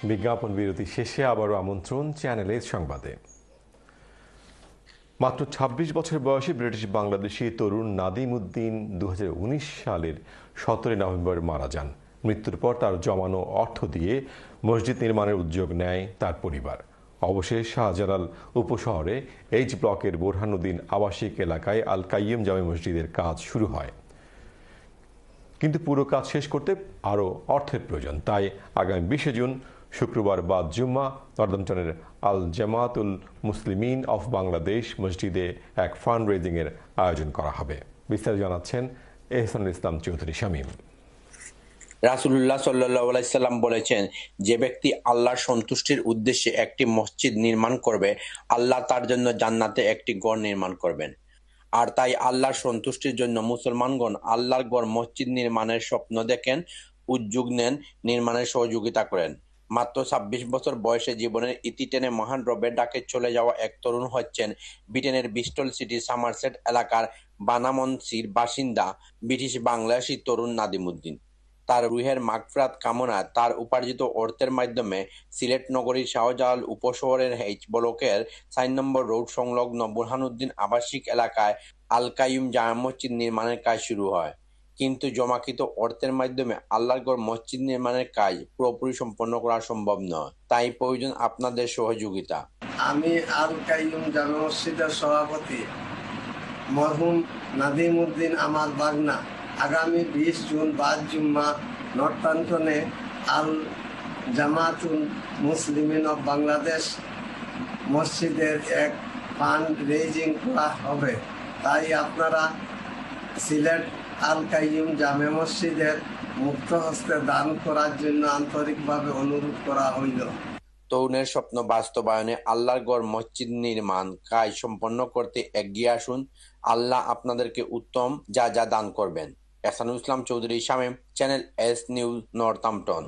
বিজ্ঞাপন বিরতি শেষে আবারও আমন্ত্রণ চ্যানেলের সংবাদে। মাত্র ২৬ বছর বয়সী ব্রিটিশ বাংলাদেশি তরুণ নাদিম উদ্দিন ২০১৯ সালের ১৭ নভেম্বর মারা যান। মৃত্যুর পর তার জমানো অর্থ দিয়ে মসজিদ নির্মাণের উদ্যোগ নেয় তার পরিবার। অবশেষে শাহজালাল উপশহরে এইচ ব্লকের বোরহানুদ্দিন আবাসিক এলাকায় আল কাইয়ুম জামে মসজিদের কাজ শুরু হয়। কিন্তু পুরো কাজ শেষ করতে আরও অর্থের প্রয়োজন। তাই আগামী ২০ জুন শুক্রবার বাদ জুম্মা নর্দাম্পটনের আল জামাতুল মুসলিমিন অফ বাংলাদেশ মসজিদে এক ফান্ড রেজিংয়ের আয়োজন করা হবে। বিস্তারিত জানাচ্ছেন এহসানুল ইসলাম চৌধুরী শামীম। রাসূলুল্লাহ সাল্লাল্লাহু আলাইহি সাল্লাম বলেছেন, যে ব্যক্তি আল্লাহর সন্তুষ্টির উদ্দেশ্যে একটি মসজিদ নির্মাণ করবে, আল্লাহ তার জন্য জান্নাতে একটি ঘর নির্মাণ করবেন। আর তাই আল্লাহর সন্তুষ্টির জন্য মুসলমানগণ আল্লাহর ঘর মসজিদ নির্মাণের স্বপ্ন দেখেন, উদ্যোগ নেন, নির্মাণের সহযোগিতা করেন। মাত্র ২৬ বছর বয়সে জীবনের ইতি টেনে মহান রবের ডাকে চলে যাওয়া এক তরুণ হচ্ছেন ব্রিটেনের ব্রিস্টল সিটি সামারসেট এলাকার বানামনসির বাসিন্দা ব্রিটিশ বাংলাদেশি তরুণ নাদিম উদ্দিন। তার রুহের মাগফিরাত কামনায় তার উপার্জিত অর্থের মাধ্যমে সিলেট নগরীর শাহজালাল উপশহরের এইচ ব্লকের ৪ নম্বর রোড সংলগ্ন বোরহানুদ্দিন আবাসিক এলাকায় আল কাইয়ুম জামে মসজিদ নির্মাণের কাজ শুরু হয়। কিন্তু জমাকৃত অর্থের মাধ্যমে আল্লাহর ঘর মসজিদ নির্মাণের কাজ পুরোপুরি সম্পন্ন করা সম্ভব নয়। তাই প্রয়োজন আপনাদের সহযোগিতা। আমি আল কাইয়ুম জামে মসজিদের সভাপতি মরহুম নাদিম উদ্দিন আমার বাগনা আগামী ২০ জুন বাদ জুম্মা নর্দাম্পটনে আল জামাতুল মুসলিমিন অফ বাংলাদেশ মসজিদের এক ফান্ড রেজিং করা হবে। তাই আপনারা সিলেট আল কাইয়ুম জামে মসজিদের মুক্ত হস্তে দান করার জন্য আন্তরিকভাবে অনুরোধ করা হইল। তরুণের স্বপ্ন বাস্তবায়নে আল্লাহর ঘর মসজিদ নির্মাণ কাজ সম্পন্ন করতে এগিয়ে আসুন। আল্লাহ আপনাদেরকে উত্তম যা দান করবেন। Ehsanul Islam Chowdhury Shamim, channel S news, Northampton.